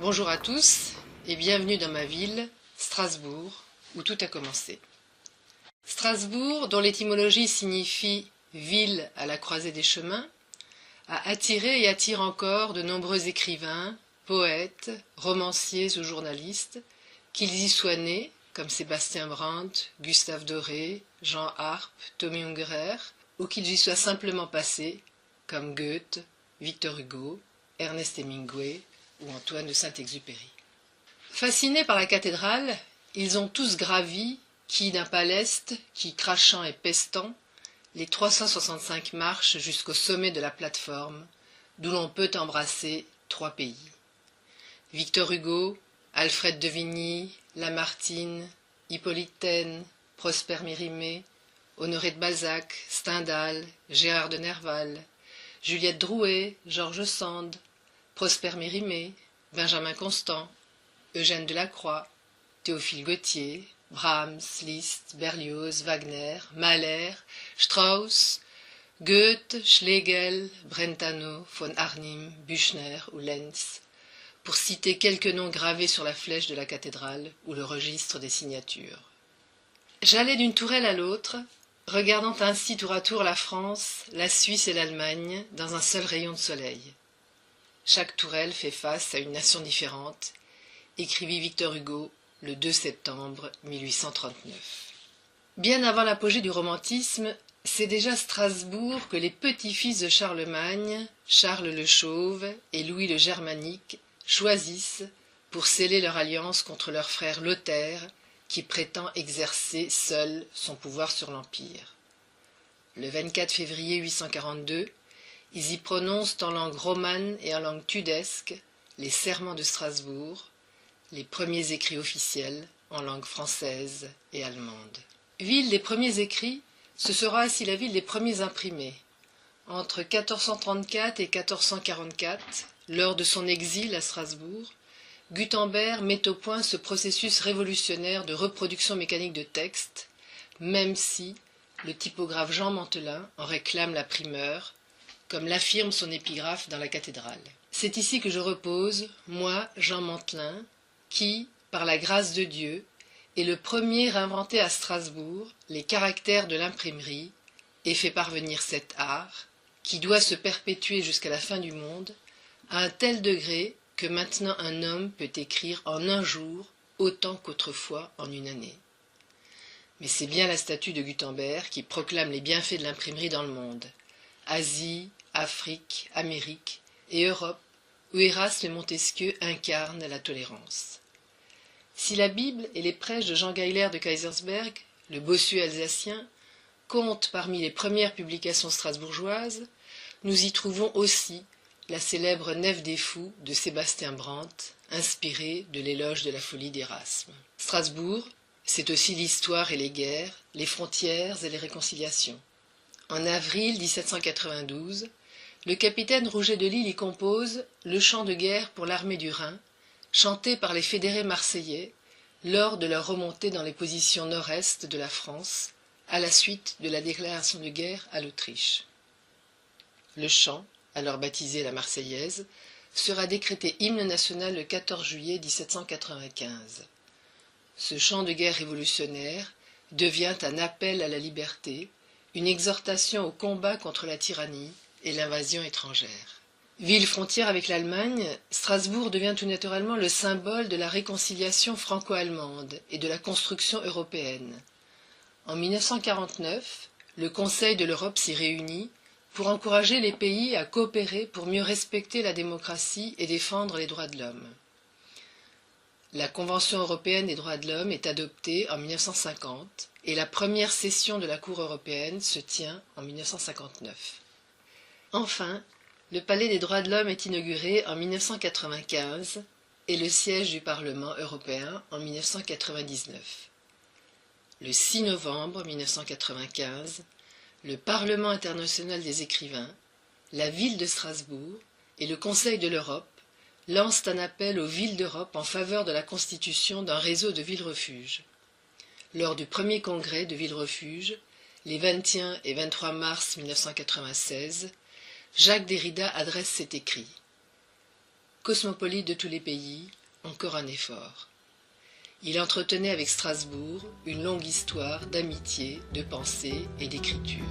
Bonjour à tous et bienvenue dans ma ville, Strasbourg, où tout a commencé. Strasbourg, dont l'étymologie signifie « ville à la croisée des chemins », a attiré et attire encore de nombreux écrivains, poètes, romanciers ou journalistes, qu'ils y soient nés, comme Sébastien Brant, Gustave Doré, Jean Arp, Tommy Ungerer, ou qu'ils y soient simplement passés, comme Goethe, Victor Hugo, Ernest Hemingway ou Antoine de Saint-Exupéry. Fascinés par la cathédrale, ils ont tous gravi, qui d'un pas leste, qui crachant et pestant, les 365 marches jusqu'au sommet de la plateforme, d'où l'on peut embrasser 3 pays. Victor Hugo, Alfred de Vigny, Lamartine, Hippolyte Taine, Prosper Mérimée, Honoré de Balzac, Stendhal, Gérard de Nerval, Juliette Drouet, George Sand, Prosper Mérimée, Benjamin Constant, Eugène Delacroix, Théophile Gautier, Brahms, Liszt, Berlioz, Wagner, Mahler, Strauss, Goethe, Schlegel, Brentano, von Arnim, Büchner ou Lenz, pour citer quelques noms gravés sur la flèche de la cathédrale ou le registre des signatures. J'allais d'une tourelle à l'autre, regardant ainsi tour à tour la France, la Suisse et l'Allemagne dans un seul rayon de soleil. Chaque tourelle fait face à une nation différente, écrivit Victor Hugo le 2 septembre 1839. Bien avant l'apogée du romantisme, c'est déjà Strasbourg que les petits-fils de Charlemagne, Charles le Chauve et Louis le Germanique, choisissent pour sceller leur alliance contre leur frère Lothaire, qui prétend exercer seul son pouvoir sur l'Empire. Le 24 février 842, ils y prononcent en langue romane et en langue tudesque les serments de Strasbourg, les premiers écrits officiels en langue française et allemande. Ville des premiers écrits, ce sera aussi la ville des premiers imprimés. Entre 1434 et 1444, lors de son exil à Strasbourg, Gutenberg met au point ce processus révolutionnaire de reproduction mécanique de texte, même si le typographe Jean Mantelin en réclame la primeur, comme l'affirme son épigraphe dans la cathédrale. C'est ici que je repose, moi, Jean Mantelin, qui, par la grâce de Dieu, est le premier à inventer à Strasbourg les caractères de l'imprimerie et fait parvenir cet art, qui doit se perpétuer jusqu'à la fin du monde, à un tel degré que maintenant un homme peut écrire en un jour autant qu'autrefois en une année. Mais c'est bien la statue de Gutenberg qui proclame les bienfaits de l'imprimerie dans le monde. Asie, Afrique, Amérique et Europe, où Erasme et Montesquieu incarnent la tolérance. Si la Bible et les prêches de Jean Geiler de Kaysersberg, le bossu alsacien, comptent parmi les premières publications strasbourgeoises, nous y trouvons aussi la célèbre Nef des fous de Sébastien Brant, inspirée de l'éloge de la folie d'Erasme. Strasbourg, c'est aussi l'histoire et les guerres, les frontières et les réconciliations. En avril 1792, le capitaine Rouget de Lisle y compose le chant de guerre pour l'armée du Rhin, chanté par les fédérés marseillais lors de leur remontée dans les positions nord-est de la France, à la suite de la déclaration de guerre à l'Autriche. Le chant, alors baptisé la Marseillaise, sera décrété hymne national le 14 juillet 1795. Ce chant de guerre révolutionnaire devient un appel à la liberté, une exhortation au combat contre la tyrannie et l'invasion étrangère. Ville frontière avec l'Allemagne, Strasbourg devient tout naturellement le symbole de la réconciliation franco-allemande et de la construction européenne. En 1949, le Conseil de l'Europe s'y réunit pour encourager les pays à coopérer pour mieux respecter la démocratie et défendre les droits de l'homme. La Convention européenne des droits de l'homme est adoptée en 1950 et la première session de la Cour européenne se tient en 1959. Enfin, le Palais des droits de l'homme est inauguré en 1995 et le siège du Parlement européen en 1999. Le 6 novembre 1995, le Parlement international des écrivains, la ville de Strasbourg et le Conseil de l'Europe lancent un appel aux villes d'Europe en faveur de la constitution d'un réseau de villes-refuges. Lors du premier congrès de villes-refuges, les 21 et 23 mars 1996, Jacques Derrida adresse cet écrit. cosmopolite de tous les pays, encore un effort. Il entretenait avec Strasbourg une longue histoire d'amitié, de pensée et d'écriture.